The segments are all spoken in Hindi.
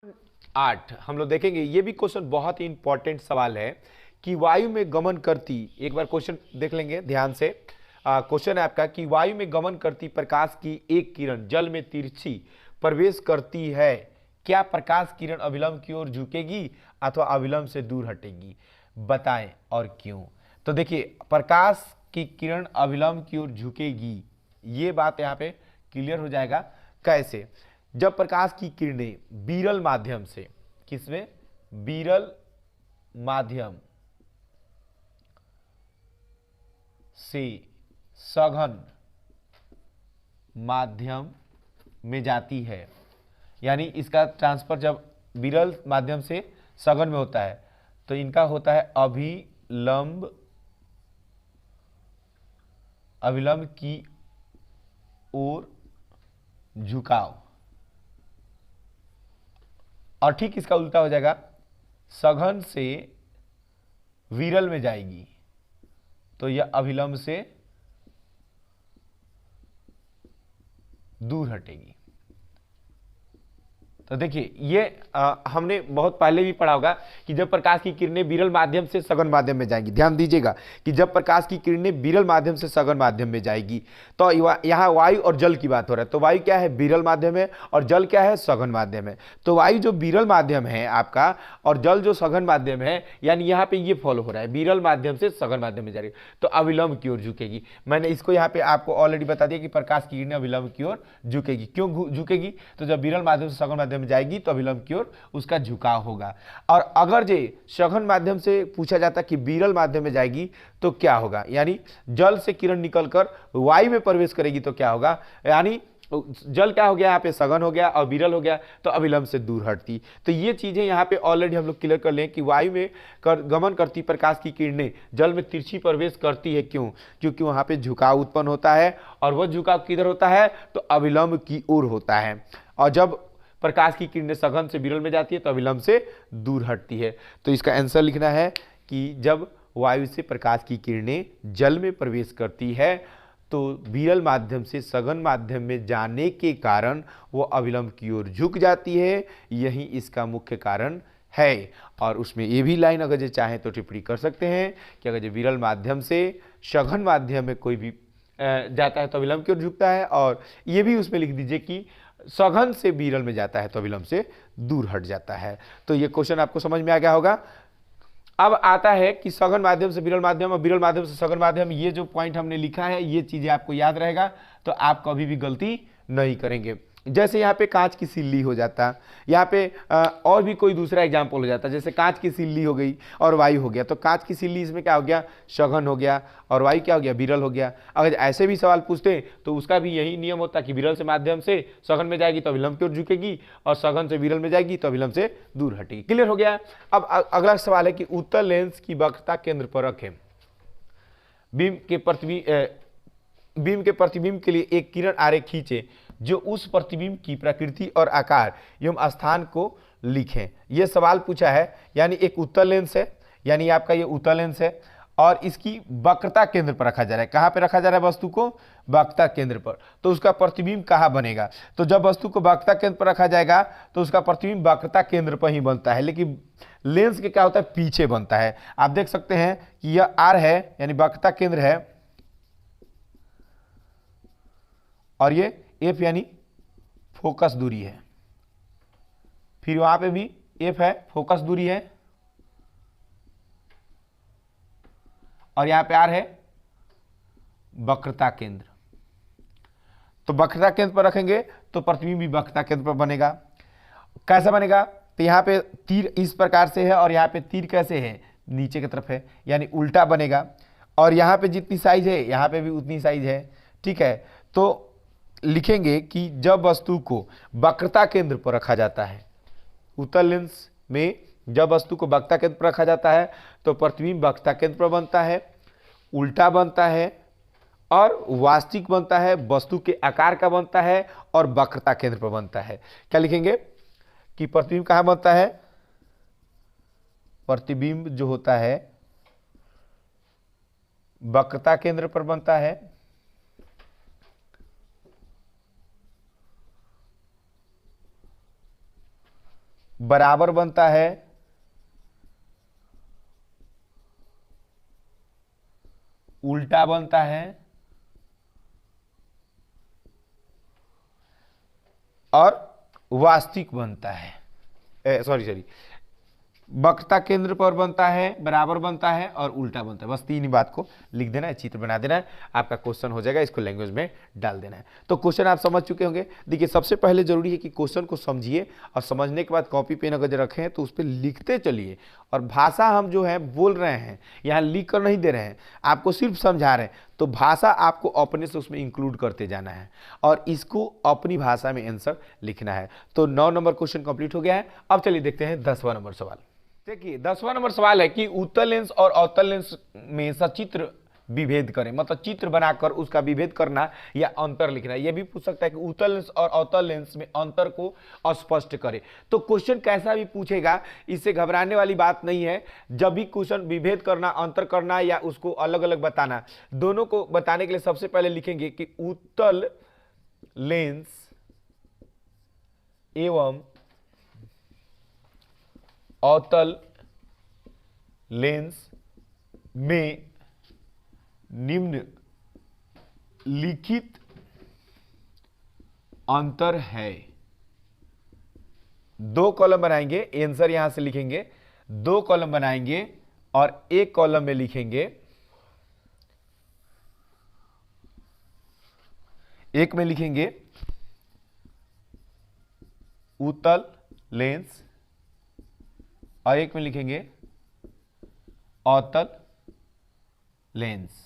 8 हम लोग देखेंगे। ये भी क्वेश्चन बहुत ही इंपॉर्टेंट सवाल है कि वायु में गमन करती, एक बार क्वेश्चन देख लेंगे ध्यान से। क्वेश्चन है आपका कि वायु में गमन करती प्रकाश की एक किरण जल में तिरछी प्रवेश करती है, क्या प्रकाश किरण अविलंब की ओर झुकेगी अथवा अविलंब से दूर हटेगी, बताएं और क्यों। तो देखिए, प्रकाश की किरण अविलंब की ओर झुकेगी, ये बात यहाँ पे क्लियर हो जाएगा। कैसे? जब प्रकाश की किरणें विरल माध्यम से, किसमें? विरल माध्यम से सघन माध्यम में जाती है, यानी इसका ट्रांसफर जब विरल माध्यम से सघन में होता है तो इनका होता है अभिलंब, अविलंब की ओर झुकाव। और ठीक इसका उल्टा हो जाएगा, सघन से विरल में जाएगी तो यह अविलंब से दूर हटेगी। तो देखिए, ये हमने बहुत पहले भी पढ़ा होगा कि जब प्रकाश की किरणें विरल माध्यम से सघन माध्यम में जाएंगी, ध्यान दीजिएगा कि जब प्रकाश की किरणें विरल माध्यम से सघन माध्यम में जाएगी तो यहाँ वायु और जल की बात हो रहा है। तो वायु क्या है? विरल माध्यम है, और जल क्या है? सघन माध्यम है। तो वायु जो विरल माध्यम है आपका और जल जो सघन माध्यम है, यानी यहाँ पे ये फॉलो हो रहा है, विरल माध्यम से सघन माध्यम में जा रही है तो अविलंब की ओर झुकेगी। मैंने इसको यहाँ पे आपको ऑलरेडी बता दिया कि प्रकाश की किरणें अविलंब की ओर झुकेगी। क्यों झुकेगी? तो जब विरल माध्यम से सघन माध्यम में जाएगी तो अविलंब की ओर उसका झुकाव होगा। और अगर जे सघन माध्यम से पूछा जाता कि विरल माध्यम में जाएगी तो क्या होगा, यानी जल से किरण निकलकर वायु में प्रवेश करेगी तो क्या होगा, यानी जल क्या हो गया यहाँ पे? सघन हो गया, और विरल हो गया तो अविलंब से दूर हटती। तो ये चीजें यहाँ पे ऑलरेडी हम लोग क्लियर कर लें कि वायु में गमन करती प्रकाश की किरणें जल में तिरछी प्रवेश करती है। क्यों? क्योंकि वहां पे झुकाव उत्पन्न होता है, और वह झुकाव किधर होता है? तो अविलंब की ओर होता है। और जब प्रकाश की किरणें सघन से विरल में जाती है तो अविलंब से दूर हटती है। तो इसका आंसर लिखना है कि जब वायु से प्रकाश की किरणें जल में प्रवेश करती है तो विरल माध्यम से सघन माध्यम में जाने के कारण वो अविलंब की ओर झुक जाती है, यही इसका मुख्य कारण है। और उसमें ये भी लाइन अगर जो चाहें तो टिप्पणी कर सकते हैं कि अगर जो विरल माध्यम से सघन माध्यम में कोई भी जाता है तो अविलंब की ओर झुकता है, और ये भी उसमें लिख दीजिए कि सघन से विरल में जाता है तो अविलंब से दूर हट जाता है। तो ये क्वेश्चन आपको समझ में आ गया होगा। अब आता है कि सघन माध्यम से विरल माध्यम और विरल माध्यम से सघन माध्यम, ये जो पॉइंट हमने लिखा है ये चीजें आपको याद रहेगा तो आप कभी भी गलती नहीं करेंगे। जैसे यहाँ पे कांच की सिल्ली हो जाता, यहाँ पे और भी कोई दूसरा एग्जाम्पल हो जाता, जैसे कांच की सिल्ली हो गई और वायु हो गया, तो कांच की सिल्ली इसमें क्या हो गया? सघन हो गया, और वायु क्या हो गया? विरल हो गया। अगर ऐसे भी सवाल पूछते तो उसका भी यही नियम होता कि विरल से माध्यम से सघन में जाएगी तो अविलंब की ओर झुकेगी, और सघन से विरल में जाएगी तो अविलंब से दूर हटेगी। क्लियर हो गया? अब अगला सवाल है कि उत्तल लेंस की वक्रता केंद्र पर रखें, बीम के प्रतिबिंब के लिए एक किरण आरेख खींचे जो उस प्रतिबिंब की प्रकृति और आकार एवं स्थान को लिखें। यह सवाल पूछा है, यानी एक उत्तल लेंस है, यानी आपका ये उत्तल लेंस है और इसकी वक्रता केंद्र पर रखा जा रहा है। कहां पे रखा जा रहा है वस्तु को? वक्रता केंद्र पर। तो उसका प्रतिबिंब कहां बनेगा? तो जब वस्तु को वक्रता केंद्र पर रखा जाएगा तो उसका प्रतिबिंब वक्रता केंद्र पर ही बनता है, लेकिन लेंस के क्या होता है? पीछे बनता है। आप देख सकते हैं कि यह आर है, यानी वक्रता केंद्र है, और ये एफ यानी फोकस दूरी है, फिर वहां पे भी एफ है, फोकस दूरी है, और यहां पे आर है वक्रता केंद्र। तो वक्रता केंद्र पर रखेंगे तो प्रतिबिंब भी वक्रता केंद्र पर बनेगा। कैसा बनेगा? तो यहां पे तीर इस प्रकार से है, और यहां पे तीर कैसे है? नीचे की तरफ है, यानी उल्टा बनेगा। और यहां पे जितनी साइज है यहां पे भी उतनी साइज है, ठीक है। तो लिखेंगे कि जब वस्तु को वक्रता केंद्र पर रखा जाता है, उत्तल लेंस में जब वस्तु को वक्रता केंद्र पर रखा जाता है तो प्रतिबिंब वक्रता केंद्र पर बनता है, उल्टा बनता है, और वास्तविक बनता है, वस्तु के आकार का बनता है, और वक्रता केंद्र पर बनता है। क्या लिखेंगे कि प्रतिबिंब कहां बनता है? प्रतिबिंब जो होता है वक्रता केंद्र पर बनता है, बराबर बनता है उल्टा बनता है और वास्तविक बनता है। सॉरी सॉरी, वक्रता केंद्र पर बनता है, बराबर बनता है और उल्टा बनता है। बस तीन ही बात को लिख देना है, चित्र बना देना है, आपका क्वेश्चन हो जाएगा। इसको लैंग्वेज में डाल देना है। तो क्वेश्चन आप समझ चुके होंगे। देखिए, सबसे पहले जरूरी है कि क्वेश्चन को समझिए और समझने के बाद कॉपी पेन अगर रखें हैं तो उस पर लिखते चलिए। और भाषा हम जो है बोल रहे हैं, यहाँ लिख कर नहीं दे रहे हैं, आपको सिर्फ समझा रहे हैं, तो भाषा आपको अपने से उसमें इंक्लूड करते जाना है और इसको अपनी भाषा में आंसर लिखना है। तो 9 नंबर क्वेश्चन कंप्लीट हो गया है। अब चलिए देखते हैं 10वां नंबर सवाल। देखिए 10वां नंबर सवाल है कि उत्तल लेंस और अवतल लेंस में सचित्र विभेद करें। मतलब चित्र बनाकर उसका विभेद करना या अंतर लिखना। यह भी पूछ सकता है कि उत्तल लेंस और अवतल लेंस में अंतर को स्पष्ट करें। तो क्वेश्चन कैसा भी पूछेगा, इससे घबराने वाली बात नहीं है। जब भी क्वेश्चन विभेद करना, अंतर करना या उसको अलग अलग बताना, दोनों को बताने के लिए सबसे पहले लिखेंगे कि उत्तल लेंस एवं अवतल लेंस में निम्न लिखित अंतर है। दो कॉलम बनाएंगे, आंसर यहां से लिखेंगे, दो कॉलम बनाएंगे और एक कॉलम में लिखेंगे, एक में लिखेंगे उत्तल लेंस और एक में लिखेंगे अवतल लेंस।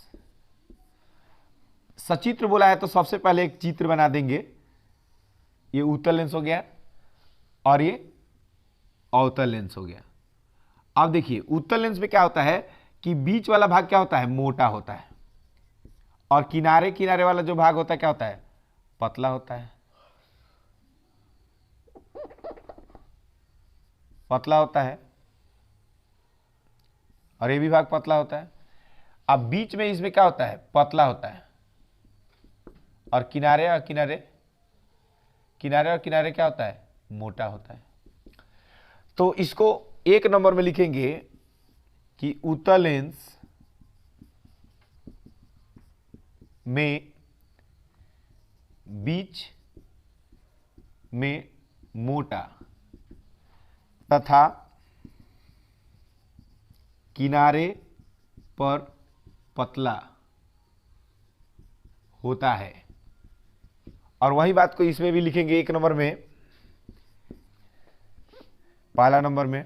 सचित्र बोला है तो सबसे पहले एक चित्र बना देंगे। ये उत्तल लेंस हो गया और ये अवतल लेंस हो गया। अब देखिए उत्तल लेंस में क्या होता है कि बीच वाला भाग क्या होता है, मोटा होता है, और किनारे किनारे वाला जो भाग होता है क्या होता है, पतला होता है, पतला होता है, और ये भी भाग पतला होता है। अब बीच में इसमें क्या होता है, पतला होता है, और किनारे और किनारे, किनारे और किनारे क्या होता है, मोटा होता है। तो इसको एक नंबर में लिखेंगे कि उत्तल लेंस में बीच में मोटा तथा किनारे पर पतला होता है। और वही बात को इसमें भी लिखेंगे एक नंबर में, पहला नंबर में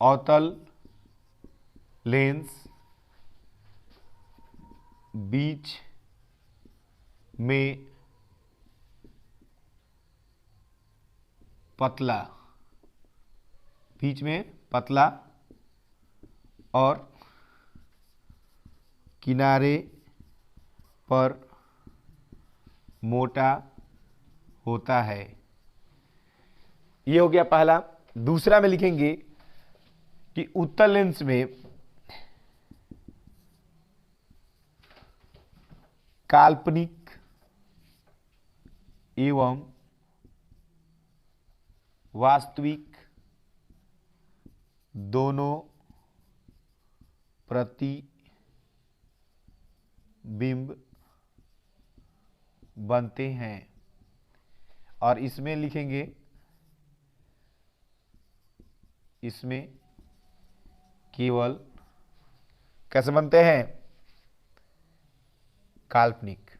अवतल लेंस बीच में पतला, बीच में पतला और किनारे पर मोटा होता है। ये हो गया पहला। दूसरा में लिखेंगे कि उत्तल लेंस में काल्पनिक एवं वास्तविक दोनों प्रतिबिंब बनते हैं। और इसमें लिखेंगे, इसमें केवल कैसे बनते हैं, काल्पनिक।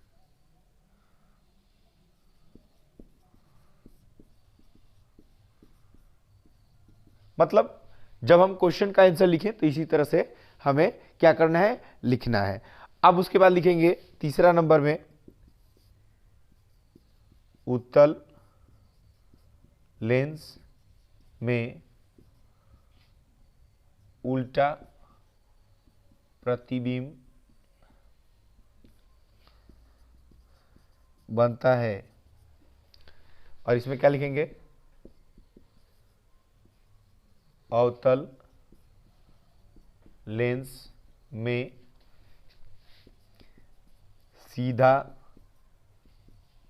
मतलब जब हम क्वेश्चन का आंसर लिखें तो इसी तरह से हमें क्या करना है, लिखना है। अब उसके बाद लिखेंगे तीसरा नंबर में उत्तल लेंस में उल्टा प्रतिबिंब बनता है। और इसमें क्या लिखेंगे, अवतल लेंस में सीधा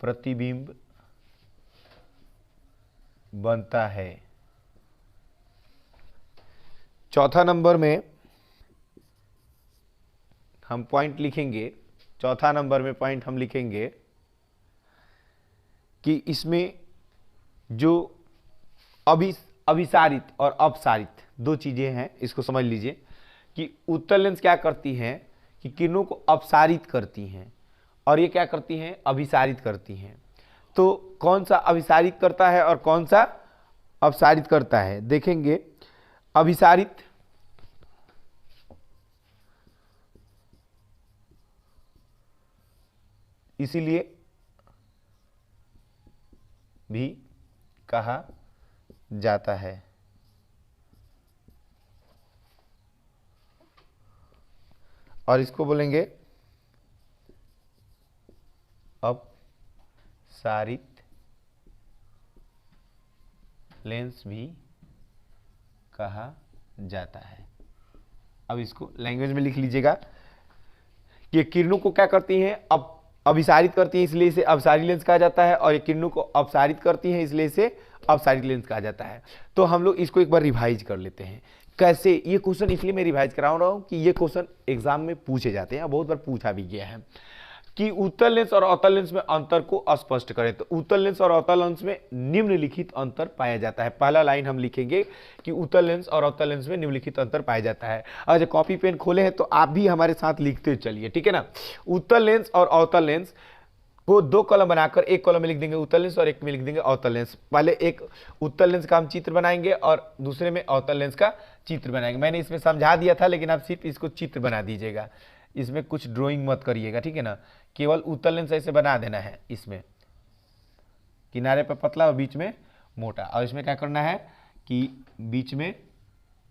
प्रतिबिंब बनता है। चौथा नंबर में हम पॉइंट लिखेंगे, चौथा नंबर में पॉइंट हम लिखेंगे कि इसमें जो अभिसारित और अपसारित दो चीजें हैं, इसको समझ लीजिए कि उत्तल लेंस क्या करती हैं कि किरणों को अपसारित करती हैं और ये क्या करती हैं, अभिसारित करती हैं। तो कौन सा अभिसारित करता है और कौन सा अपसारित करता है, देखेंगे। अभिसारित इसीलिए भी कहा जाता है। और इसको बोलेंगे अपसारित लेंस भी कहा जाता है। अब इसको लैंग्वेज में लिख लीजिएगा कि ये किरणों को क्या करती हैं, अभिसारित करती हैं, इसलिए इसे अपसारित लेंस कहा जाता है, और ये किरणों को अपसारित करती हैं इसलिए इसे अपसारित लेंस कहा जाता है। तो हम लोग इसको एक बार रिवाइज कर लेते हैं। कैसे, ये क्वेश्चन इसलिए मैं रिवाइज करा रहा हूं कि ये क्वेश्चन एग्जाम में पूछे जाते हैं, बहुत बार पूछा भी गया है कि उत्तल लेंस और अवतल लेंस में अंतर को स्पष्ट करें। तो उत्तल लेंस और अवतल लेंस में निम्नलिखित अंतर पाया जाता है। पहला लाइन हम लिखेंगे कि उत्तल लेंस और अवतल लेंस में निम्नलिखित अंतर पाया जाता है। और जब कॉपी पेन खोले हैं तो आप भी हमारे साथ लिखते चलिए, ठीक है ना। उत्तल लेंस और अवतल लेंस को दो कॉलम बनाकर एक कॉलम में लिख देंगे उत्तल लेंस और एक में लिख देंगे अवतल लेंस। पहले एक उत्तल लेंस का हम चित्र बनाएंगे और दूसरे में अवतल लेंस का चित्र बनाएंगे। मैंने इसमें समझा दिया था, लेकिन आप सिर्फ इसको चित्र बना दीजिएगा, इसमें कुछ ड्राइंग मत करिएगा, ठीक है ना। केवल उत्तल लेंस ऐसे बना देना है, इसमें किनारे पर पतला और बीच में मोटा। और इसमें क्या करना है कि बीच में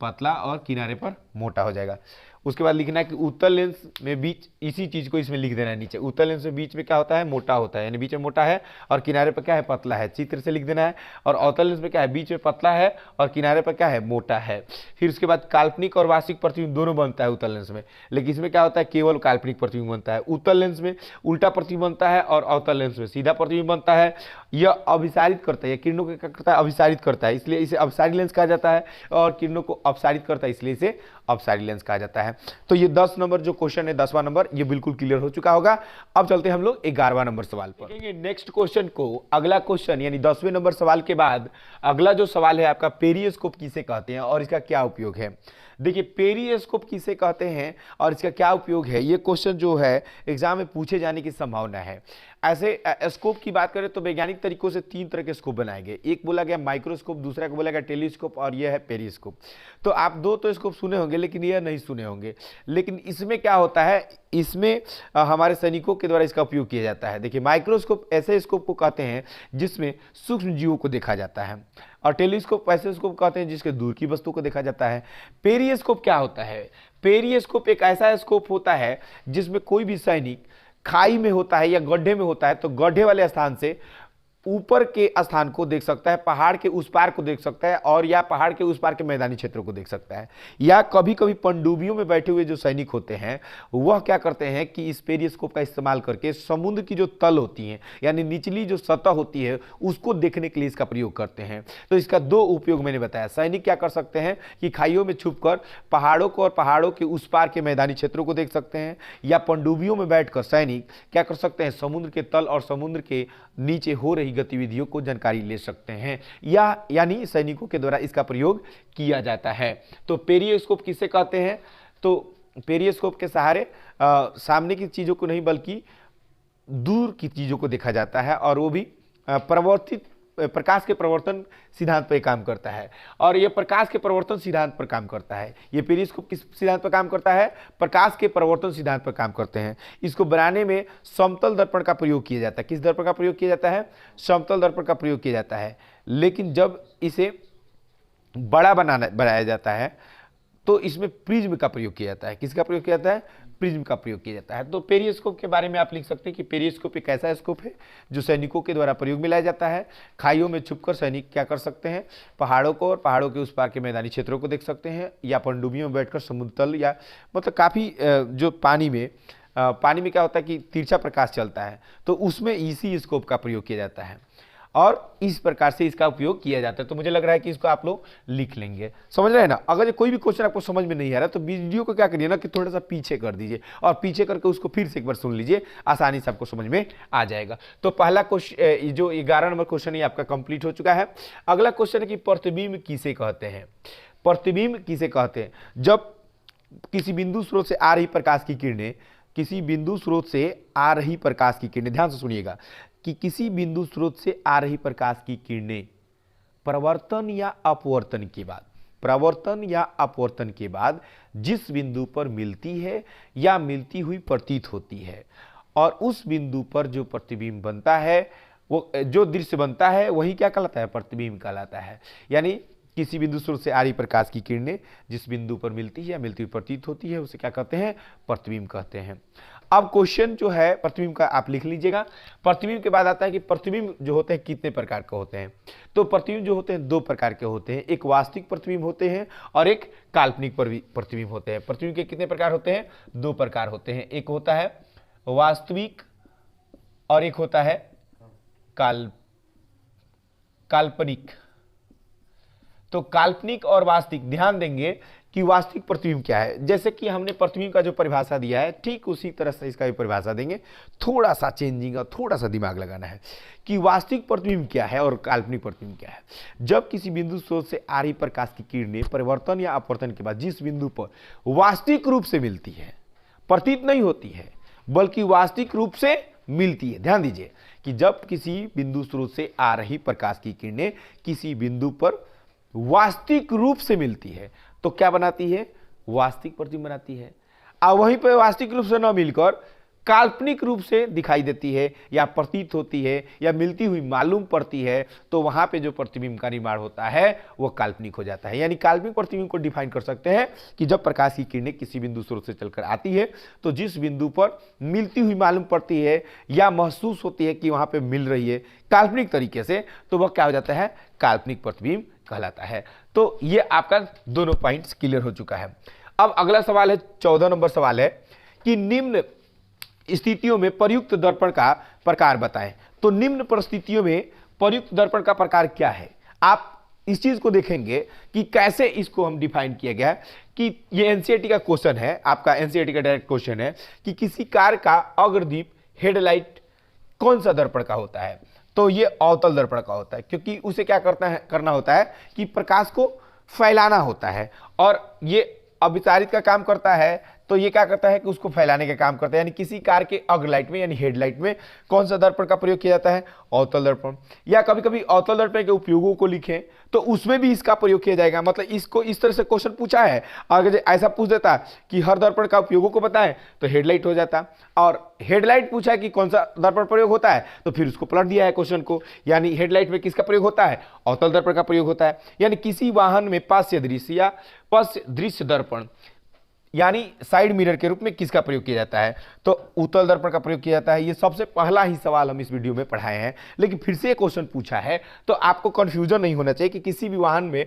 पतला और किनारे पर मोटा हो जाएगा। उसके बाद लिखना है कि उत्तल लेंस में बीच, इसी चीज को इसमें लिख देना है नीचे। उत्तल लेंस में बीच में क्या होता है, मोटा होता है, यानी बीच में मोटा है और किनारे पर क्या है, पतला है, चित्र से लिख देना है। और अवतल लेंस में क्या है, बीच में पतला है और किनारे पर क्या है, मोटा है। फिर उसके बाद काल्पनिक और वास्तविक प्रतिबिंब दोनों बनता है उत्तल लेंस में, लेकिन इसमें क्या होता है, केवल काल्पनिक प्रतिबिंब बनता है। उत्तल लेंस में उल्टा प्रतिबिंब बनता है और अवतल लेंस में सीधा प्रतिबिंब बनता है। यह अभिसारित करता है, किरणों को क्या करता है, अभिसारित करता है, इसलिए इसे अपसारित लेंस कहा जाता है। और किरणों को अपसारित करता है इसलिए इसे अपसारित लेंस कहा जाता है। तो ये 10 नंबर जो क्वेश्चन है, 10वां नंबर, ये बिल्कुल क्लियर हो चुका होगा। अब चलते हैं हम लोग 11वां नंबर सवाल पर। देखेंगे नेक्स्ट क्वेश्चन को। अगला क्वेश्चन यानी 10वें नंबर सवाल के बाद अगला जो सवाल है आपका, पेरियोस्कोप किसे कहते हैं और इसका क्या उपयोग है। देखिए पेरियोस्कोप किसे कहते हैं और इसका क्या उपयोग है, ये क्वेश्चन जो है एग्जाम में पूछे जाने की संभावना है। ऐसे स्कोप की बात करें तो वैज्ञानिक तरीकों से 3 तरह के स्कोप बनाए गए। एक बोला गया माइक्रोस्कोप, दूसरा को बोला गया टेलीस्कोप और यह है पेरिस्कोप। तो आप 2 तो स्कोप सुने होंगे लेकिन यह नहीं सुने होंगे। लेकिन इसमें क्या होता है, इसमें हमारे सैनिकों के द्वारा इसका उपयोग किया जाता है। देखिए माइक्रोस्कोप ऐसे स्कोप को कहते हैं जिसमें सूक्ष्म जीवों को देखा जाता है, और टेलीस्कोप ऐसे स्कोप कहते हैं जिसके दूर की वस्तु को देखा जाता है। पेरिस्कोप क्या होता है, पेरिस्कोप एक ऐसा स्कोप होता है जिसमें कोई भी सैनिक खाई में होता है या गड्ढे में होता है तो गड्ढे वाले स्थान से ऊपर के स्थान को देख सकता है, पहाड़ के उस पार को देख सकता है, और या पहाड़ के उस पार के मैदानी क्षेत्रों को देख सकता है। या कभी कभी पनडुब्बियों में बैठे हुए जो सैनिक होते हैं वह क्या करते हैं कि इस पेरिस्कोप का इस्तेमाल करके समुद्र की जो तल होती है यानी निचली जो सतह होती है उसको देखने के लिए इसका प्रयोग करते हैं। तो इसका 2 उपयोग मैंने बताया। सैनिक क्या कर सकते हैं कि खाइयों में छुपकर पहाड़ों को और पहाड़ों के उस पार के मैदानी क्षेत्रों को देख सकते हैं, या पनडुब्बियों में बैठकर सैनिक क्या कर सकते हैं, समुद्र के तल और समुद्र के नीचे हो रही गतिविधियों को जानकारी ले सकते हैं, या यानी सैनिकों के द्वारा इसका प्रयोग किया जाता है। तो पेरिस्कोप किसे कहते हैं, तो पेरिस्कोप के सहारे सामने की चीजों को नहीं बल्कि दूर की चीजों को देखा जाता है, और वो भी प्रकाश के प्रवर्तन सिद्धांत पर काम करता है। और यह प्रकाश के प्रवर्तन सिद्धांत पर काम करता है। यह पेरिस्कोप किस सिद्धांत पर काम करता है, प्रकाश के प्रवर्तन सिद्धांत पर काम करते हैं। इसको बनाने में समतल दर्पण का प्रयोग किया जाता है। किस दर्पण का प्रयोग किया जाता है, समतल दर्पण का प्रयोग किया जाता है। लेकिन जब इसे बड़ा बनाया जाता है तो इसमें प्रिज्म का प्रयोग किया जाता है। किसका प्रयोग किया जाता है, प्रिज्म का प्रयोग किया जाता है। तो पेरिस्कोप के बारे में आप लिख सकते हैं कि पेरिस्कोप एक ऐसा स्कोप है जो सैनिकों के द्वारा प्रयोग में लाया जाता है। खाइयों में छुपकर सैनिक क्या कर सकते हैं, पहाड़ों को और पहाड़ों के उस पार के मैदानी क्षेत्रों को देख सकते हैं, या पनडुब्बियों में बैठकर समुद्र तल, या मतलब काफ़ी जो पानी में क्या होता है कि तिरछा प्रकाश चलता है तो उसमें इसी स्कोप का प्रयोग किया जाता है। और इस प्रकार से इसका उपयोग किया जाता है। तो मुझे लग रहा है कि इसको आप लोग लिख लेंगे, समझ रहे हैं ना। अगर कोई भी क्वेश्चन आपको समझ में नहीं आ रहा तो वीडियो को क्या करिए ना कि थोड़ा सा पीछे कर दीजिए और पीछे करके उसको फिर से एक बार सुन लीजिए, आसानी से आपको समझ में आ जाएगा। तो पहला क्वेश्चन, जो 11 नंबर क्वेश्चन, ये आपका कंप्लीट हो चुका है। अगला क्वेश्चन है कि प्रतिबिंब किसे कहते हैं। प्रतिबिंब किसे कहते हैं? जब किसी बिंदु स्रोत से आ रही प्रकाश की किरणें, किसी बिंदु स्रोत से आ रही प्रकाश की किरणें, ध्यान से सुनिएगा कि किसी बिंदु स्रोत से आ रही प्रकाश की किरणें प्रवर्तन या अपवर्तन के बाद, प्रवर्तन या अपवर्तन के बाद जिस बिंदु पर मिलती है या मिलती हुई प्रतीत होती है, और उस बिंदु पर जो प्रतिबिंब बनता है, वो जो दृश्य बनता है, वही क्या कहलाता है? प्रतिबिंब कहलाता है। यानी किसी बिंदु स्रोत से आ रही प्रकाश की किरणें जिस बिंदु पर मिलती है या मिलती हुई प्रतीत होती है, उसे क्या कहते हैं? प्रतिबिंब कहते हैं। अब क्वेश्चन जो है प्रतिबिंब का आप लिख लीजिएगा। प्रतिबिंब के बाद आता है कि प्रतिबिंब जो होते हैं कितने प्रकार के होते हैं। तो प्रतिबिंब जो होते हैं 2 प्रकार के होते हैं, एक वास्तविक प्रतिबिंब होते हैं और एक काल्पनिक प्रतिबिंब होते हैं। प्रतिबिंब के कितने प्रकार होते हैं? 2 प्रकार होते हैं, एक होता है वास्तविक और एक होता है काल्पनिक। तो काल्पनिक और वास्तविक, ध्यान देंगे कि वास्तविक प्रतिबिंब क्या है। जैसे कि हमने प्रतिबिंब का जो परिभाषा दिया है, ठीक उसी तरह से इसका भी परिभाषा देंगे, थोड़ा सा चेंजिंग और थोड़ा सा दिमाग लगाना है कि वास्तविक प्रतिबिंब क्या है और काल्पनिक प्रतिबिंब क्या है। जब किसी बिंदु स्रोत से आ रही प्रकाश की किरणें परिवर्तन या अपवर्तन के बाद जिस बिंदु पर वास्तविक रूप से मिलती है, प्रतीत नहीं होती है बल्कि वास्तविक रूप से मिलती है। ध्यान दीजिए कि जब किसी बिंदु स्रोत से आ रही प्रकाश की किरणें किसी बिंदु पर वास्तविक रूप से मिलती है तो क्या बनाती है? वास्तविक प्रतिबिंब बनाती है। और वहीं पर वास्तविक रूप से न मिलकर काल्पनिक रूप से दिखाई देती है या प्रतीत होती है या मिलती हुई मालूम पड़ती है, तो वहां पे जो प्रतिबिंब का निर्माण होता है वो काल्पनिक हो जाता है। यानी काल्पनिक प्रतिबिंब को डिफाइन कर सकते हैं कि जब प्रकाश की किरणें किसी बिंदु स्रोत से चलकर आती है तो जिस बिंदु पर मिलती हुई मालूम पड़ती है या महसूस होती है कि वहां पे मिल रही है काल्पनिक तरीके से, तो वह क्या हो जाता है? काल्पनिक प्रतिबिंब कहलाता है। तो ये आपका दोनों पॉइंट्स क्लियर हो चुका है। अब अगला सवाल है, 14 नंबर सवाल है कि निम्न स्थितियों में प्रयुक्त दर्पण का प्रकार बताएं। तो निम्न परिस्थितियों में प्रयुक्त दर्पण का प्रकार क्या है? आप इस चीज को देखेंगे कि कैसे इसको हम डिफाइन किया गया है कि ये एनसीईआरटी का क्वेश्चन है, आपका एनसीईआरटी का डायरेक्ट क्वेश्चन है कि किसी कार का अग्रदीप हेडलाइट कौन सा दर्पण का होता है? तो ये अवतल दर्पण का होता है, क्योंकि उसे क्या करना होता है कि प्रकाश को फैलाना होता है और ये अभिसारित का काम करता है, तो ये क्या करता है कि उसको फैलाने का काम करता है। यानी किसी कार के अग्रलाइट में यानी हेडलाइट में कौन सा दर्पण का प्रयोग किया जाता है? अवतल दर्पण। या कभी कभी अवतल दर्पण के उपयोगों को लिखें तो उसमें भी इसका प्रयोग किया जाएगा। मतलब इसको इस तरह से क्वेश्चन पूछा है, अगर ऐसा पूछ देता कि हर दर्पण का उपयोगों को बताएं तो हेडलाइट हो जाता, और हेडलाइट पूछा कि कौन सा दर्पण प्रयोग होता है तो फिर उसको पलट दिया है क्वेश्चन को। यानी हेडलाइट में किसका प्रयोग होता है? अवतल दर्पण का प्रयोग होता है। यानी किसी वाहन में पार्श्व दृश्य या पश्च दृश्य दर्पण यानी साइड मिरर के रूप में किसका प्रयोग किया जाता है? तो उत्तल दर्पण का प्रयोग किया जाता है। ये सबसे पहला ही सवाल हम इस वीडियो में पढ़ाए हैं, लेकिन फिर से क्वेश्चन पूछा है तो आपको कंफ्यूजन नहीं होना चाहिए कि किसी भी वाहन में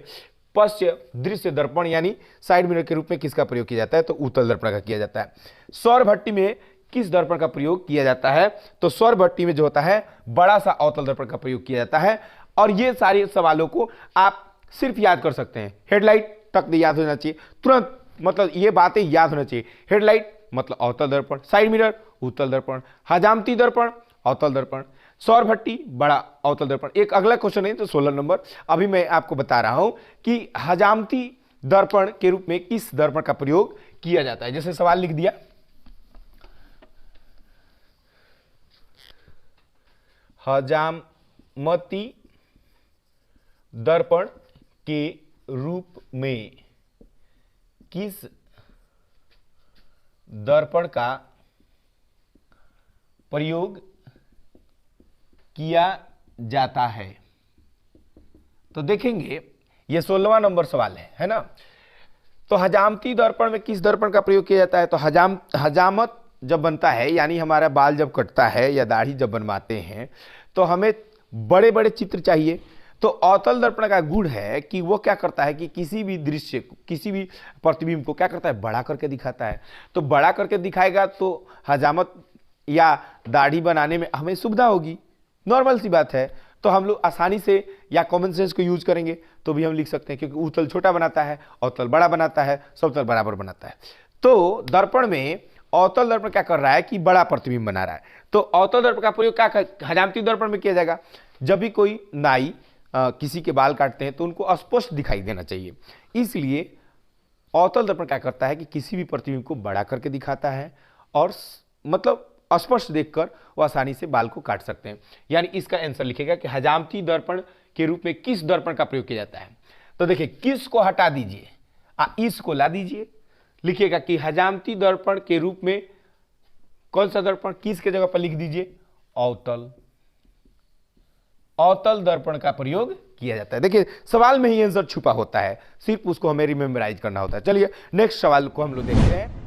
पश्च दृश्य दर्पण यानी साइड मिरर के रूप में किसका प्रयोग किया जाता है? तो उत्तल दर्पण का किया जाता है। सौर भट्टी में किस दर्पण का प्रयोग किया जाता है? तो सौर भट्टी में जो होता है बड़ा सा अवतल दर्पण का प्रयोग किया जाता है। और ये सारे सवालों को आप सिर्फ याद कर सकते हैं, हेडलाइट तक याद होना चाहिए तुरंत, मतलब ये बातें याद होना चाहिए। हेडलाइट मतलब अवतल दर्पण, साइड मिरर उत्तल दर्पण, हजामती दर्पण अवतल दर्पण, सौर भट्टी बड़ा अवतल दर्पण। एक अगला क्वेश्चन है तो 16 नंबर, अभी मैं आपको बता रहा हूं कि हजामती दर्पण के रूप में किस दर्पण का प्रयोग किया जाता है। जैसे सवाल लिख दिया, हजामती दर्पण के रूप में किस दर्पण का प्रयोग किया जाता है? तो देखेंगे ये 16वां नंबर सवाल है ना। तो हजामती दर्पण में किस दर्पण का प्रयोग किया जाता है? तो हजामत जब बनता है यानी हमारा बाल जब कटता है या दाढ़ी जब बनवाते हैं तो हमें बड़े बड़े चित्र चाहिए। तो अवतल दर्पण का गुण है कि वो क्या करता है कि किसी भी दृश्य किसी भी प्रतिबिंब को क्या करता है? बड़ा करके दिखाता है। तो बड़ा करके दिखाएगा तो हजामत या दाढ़ी बनाने में हमें सुविधा होगी, नॉर्मल सी बात है। तो तो हम लोग आसानी से या कॉमन सेंस को यूज करेंगे तो भी हम लिख सकते हैं, क्योंकि उत्तल छोटा बनाता है, अवतल बड़ा बनाता है, समतल बराबर बनाता है। तो दर्पण में अवतल दर्पण क्या कर रहा है कि बड़ा प्रतिबिंब बना रहा है। तो अवतल दर्पण का प्रयोग क्या हजामती दर्पण में किया जाएगा। जब भी कोई नाई किसी के बाल काटते हैं तो उनको स्पष्ट दिखाई देना चाहिए, इसलिए अवतल दर्पण क्या करता है कि किसी भी प्रतिबिंब को बड़ा करके दिखाता है और मतलब स्पष्ट देखकर वो आसानी से बाल को काट सकते हैं। यानी इसका आंसर लिखेगा कि हजामती दर्पण के रूप में किस दर्पण का प्रयोग किया जाता है। तो देखिए, किस को हटा दीजिए, इस को ला दीजिए, लिखिएगा कि हजामती दर्पण के रूप में कौन सा दर्पण, किस के जगह पर लिख दीजिए अवतल, अवतल दर्पण का प्रयोग किया जाता है। देखिए सवाल में ही आंसर छुपा होता है, सिर्फ उसको हमें रिमेम्बराइज करना होता है। चलिए नेक्स्ट सवाल को हम लोग देखते हैं।